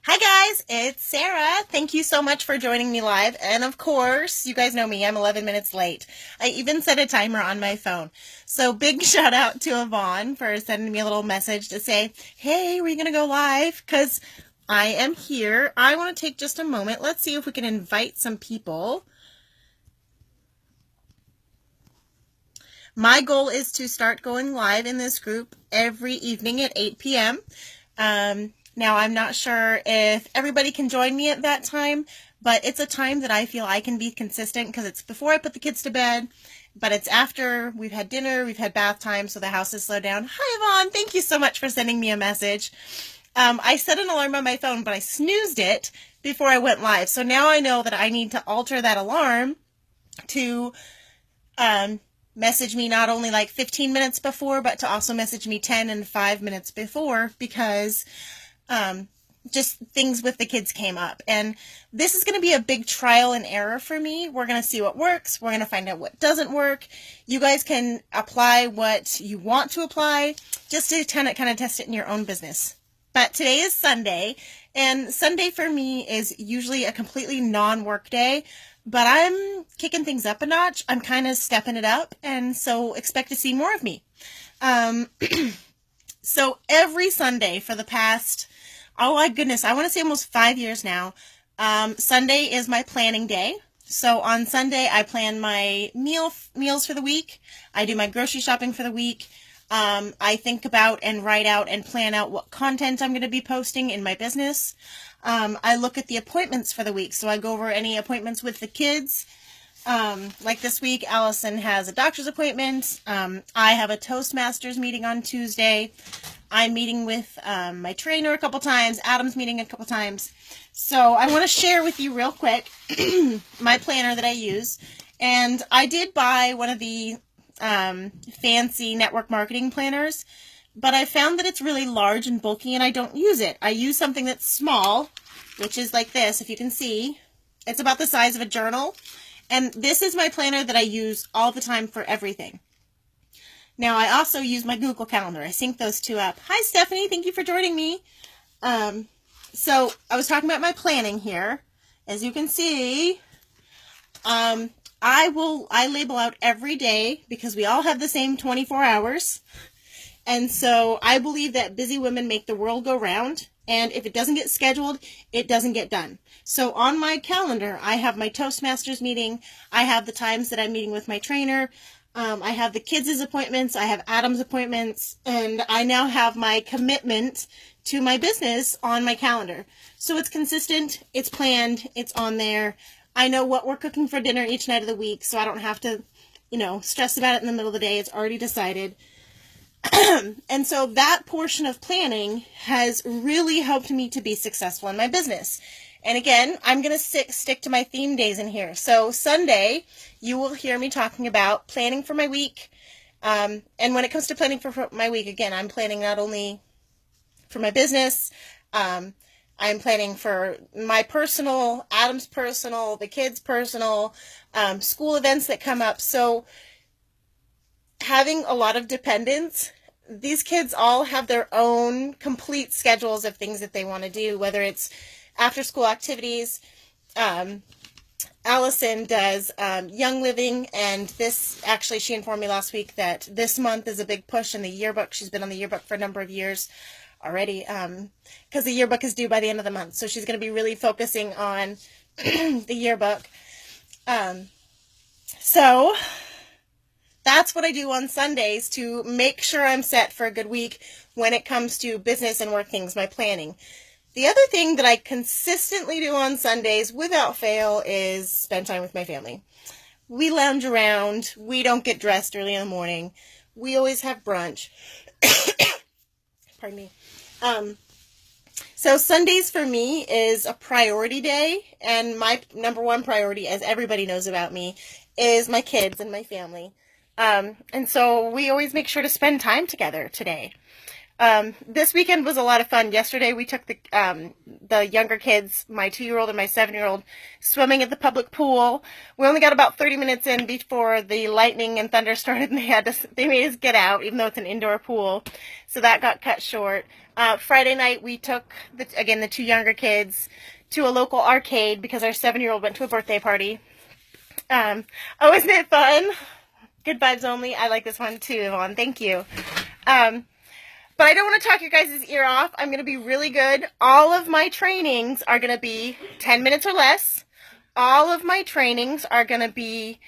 Hi guys, it's Sarah. Thank you so much for joining me live. And of course, you guys know me, I'm 11 minutes late. I even set a timer on my phone. So big shout out to Yvonne for sending me a little message to say, hey, we're going to go live because I am here. I want to take just a moment. Let's see if we can invite some people. My goal is to start going live in this group every evening at 8 p.m. Now, I'm not sure if everybody can join me at that time, but it's a time that I feel I can be consistent because it's before I put the kids to bed, but it's after we've had dinner, we've had bath time, so the house is slowed down. Hi, Yvonne. Thank you so much for sending me a message. I set an alarm on my phone, but I snoozed it before I went live. So now I know that I need to alter that alarm to message me not only like 15 minutes before, but to also message me 10 and 5 minutes before because just things with the kids came up. And this is going to be a big trial and error for me. We're going to see what works. We're going to find out what doesn't work. You guys can apply what you want to apply just to kind of test it in your own business. But today is Sunday, and Sunday for me is usually a completely non-work day, but I'm kicking things up a notch. I'm kind of stepping it up, and so expect to see more of me. So every Sunday for the past, oh my goodness, I want to say almost 5 years now, Sunday is my planning day. So on Sunday, I plan my meals for the week. I do my grocery shopping for the week. I think about and write out and plan out what content I'm going to be posting in my business. I look at the appointments for the week. So I go over any appointments with the kids. Like this week, Allison has a doctor's appointment. I have a Toastmasters meeting on Tuesday. I'm meeting with my trainer a couple times. Adam's meeting a couple times. So I want to share with you real quick my planner that I use. And I did buy one of the fancy network marketing planners, but I found that it's really large and bulky and I don't use it. I use something that's small, which is like this, if you can see. It's about the size of a journal. And this is my planner that I use all the time for everything. Now, I also use my Google Calendar. I sync those two up. Hi, Stephanie. Thank you for joining me. So I was talking about my planning here. As you can see, I label out every day because we all have the same 24 hours. And so I believe that busy women make the world go round. And if it doesn't get scheduled, it doesn't get done. So on my calendar, I have my Toastmasters meeting. I have the times that I'm meeting with my trainer. I have the kids' appointments. I have Adam's appointments. And I now have my commitment to my business on my calendar. So it's consistent. It's planned. It's on there. I know what we're cooking for dinner each night of the week, so I don't have to, stress about it in the middle of the day. It's already decided. And so that portion of planning has really helped me to be successful in my business. And again, I'm going to stick to my theme days in here. So Sunday, you will hear me talking about planning for my week. And when it comes to planning for my week, again, I'm planning not only for my business, I'm planning for my personal, Adam's personal, the kids' personal, school events that come up. So having a lot of dependents, these kids all have their own complete schedules of things that they want to do, whether it's after school activities. Allison does Young Living, and she informed me last week that this month is a big push in the yearbook. She's been on the yearbook for a number of years already because the yearbook is due by the end of the month. So she's going to be really focusing on the yearbook. So that's what I do on Sundays to make sure I'm set for a good week when it comes to business and work things, my planning. The other thing that I consistently do on Sundays without fail is spend time with my family. We lounge around. We don't get dressed early in the morning. We always have brunch. Pardon me. So Sundays for me is a priority day, and my number one priority, as everybody knows about me, is my kids and my family. And so we always make sure to spend time together today. This weekend was a lot of fun. Yesterday we took the younger kids, my 2-year-old and my 7-year-old, swimming at the public pool. We only got about 30 minutes in before the lightning and thunder started, and they made us get out, even though it's an indoor pool. So that got cut short. Friday night we took the 2 younger kids to a local arcade because our 7-year-old went to a birthday party. Oh, isn't it fun? Good vibes only. I like this one too, Yvonne. Thank you. But I don't want to talk your guys' ear off. I'm going to be really good. All of my trainings are going to be 10 minutes or less. All of my trainings are going to be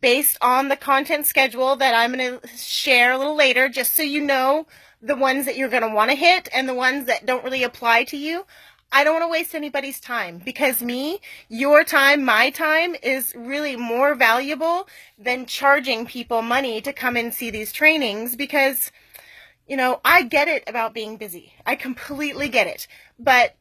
based on the content schedule that I'm going to share a little later, just so you know the ones that you're going to want to hit and the ones that don't really apply to you. I don't want to waste anybody's time, because your time, my time is really more valuable than charging people money to come and see these trainings, because, you know, I get it about being busy. I completely get it. But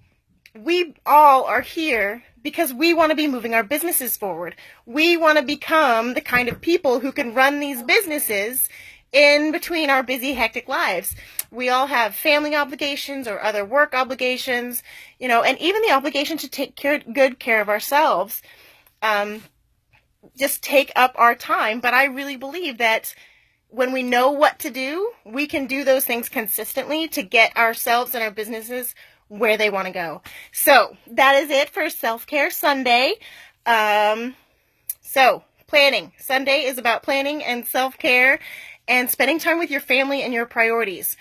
we all are here because we want to be moving our businesses forward. We want to become the kind of people who can run these businesses in between our busy, hectic lives. We all have family obligations or other work obligations, you know, and even the obligation to take good care of ourselves, just take up our time. But I really believe that when we know what to do, we can do those things consistently to get ourselves and our businesses where they want to go. So that is it for Self-Care Sunday. So planning. Sunday is about planning and self-care and spending time with your family and your priorities.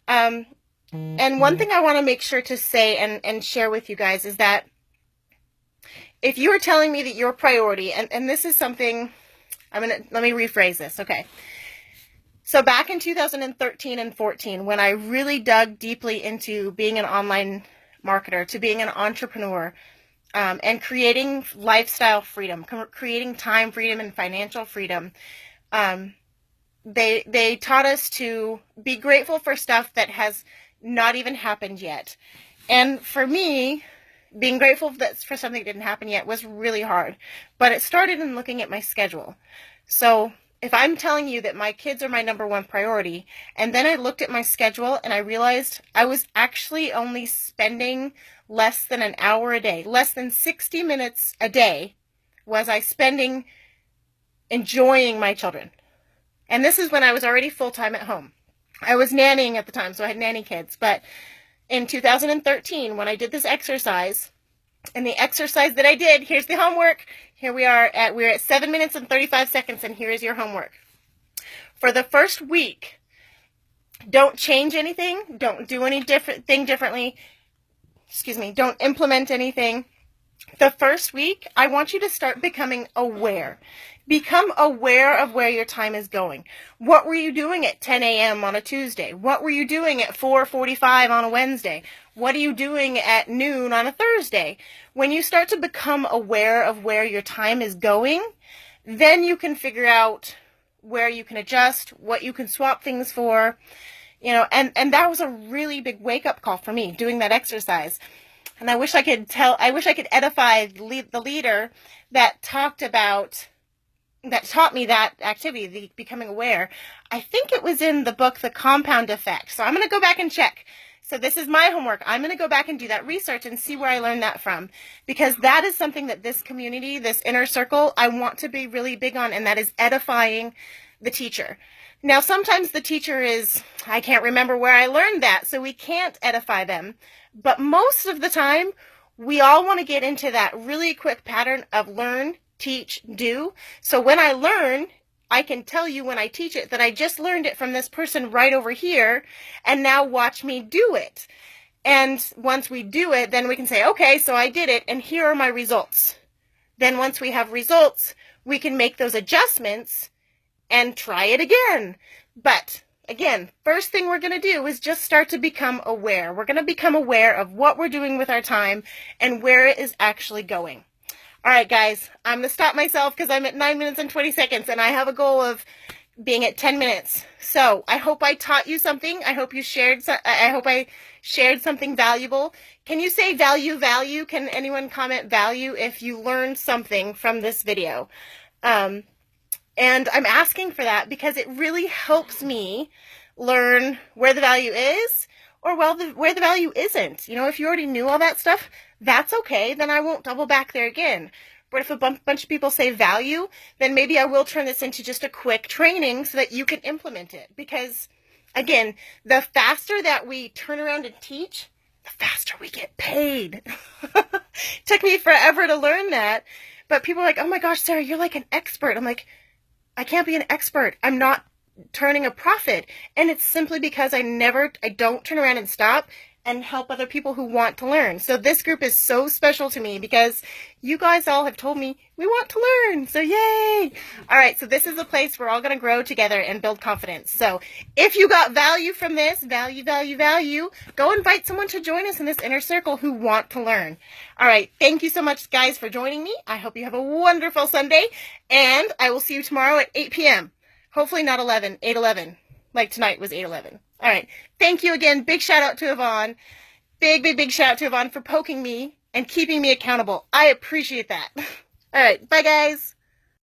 And one thing I want to make sure to say and share with you guys is that if you are telling me that your priority, and this is something, let me rephrase this, okay. So back in 2013 and 14, when I really dug deeply into being an online marketer, to being an entrepreneur, and creating lifestyle freedom, creating time freedom and financial freedom, they taught us to be grateful for stuff that has not even happened yet. And for me, being grateful for something that didn't happen yet was really hard. But it started in looking at my schedule. So if I'm telling you that my kids are my number one priority, and then I looked at my schedule and I realized I was actually only spending less than an hour a day, less than 60 minutes a day was I spending enjoying my children. And this is when I was already full-time at home. I was nannying at the time, so I had nanny kids. But in 2013, when I did this exercise, and the exercise that I did, here's the homework. Here we're at 7 minutes and 35 seconds, and here is your homework. For the first week, don't change anything. Don't do anything differently. Excuse me. Don't implement anything. The first week, I want you to start becoming aware. Become aware of where your time is going. What were you doing at 10 a.m. on a Tuesday? What were you doing at 4:45 on a Wednesday? What are you doing at noon on a Thursday? When you start to become aware of where your time is going, then you can figure out where you can adjust, what you can swap things for, you know, and that was a really big wake-up call for me, doing that exercise. And I wish I could edify the leader that taught me that activity, the becoming aware. I think it was in the book, The Compound Effect. So I'm going to go back and check. So this is my homework. I'm going to go back and do that research and see where I learned that from, because that is something that this community, this inner circle, I want to be really big on, and that is edifying the teacher. Now, sometimes the teacher I can't remember where I learned that, so we can't edify them. But most of the time, we all want to get into that really quick pattern of learn, teach, do. So when I learn, I can tell you when I teach it that I just learned it from this person right over here, and now watch me do it. And once we do it, then we can say, okay, so I did it, and here are my results. Then once we have results, we can make those adjustments and try it again. But again, first thing we're going to do is just start to become aware. We're going to become aware of what we're doing with our time and where it is actually going. All right, guys, I'm going to stop myself because I'm at 9 minutes and 20 seconds, and I have a goal of being at 10 minutes. So I hope I taught you something. I hope I shared something valuable. Can you say value? Can anyone comment value if you learned something from this video? And I'm asking for that because it really helps me learn where the value is or where the value isn't. You know, if you already knew all that stuff, that's okay. Then I won't double back there again. But if a bunch of people say value, then maybe I will turn this into just a quick training so that you can implement it. Because, again, the faster that we turn around and teach, the faster we get paid. Took me forever to learn that. But people are like, oh my gosh, Sarah, you're like an expert. I'm like, I can't be an expert. I'm not turning a profit. And it's simply because I don't turn around and stop and help other people who want to learn. So this group is so special to me because you guys all have told me we want to learn. So yay! All right, so this is a place we're all going to grow together and build confidence. So if you got value from this, value, go invite someone to join us in this inner circle who want to learn. All right, thank you so much, guys, for joining me. I hope you have a wonderful Sunday, and I will see you tomorrow at 8 p.m. Hopefully not 8:11, like tonight was 8:11. All right. Thank you again. Big shout out to Yvonne. Big shout out to Yvonne for poking me and keeping me accountable. I appreciate that. All right. Bye, guys.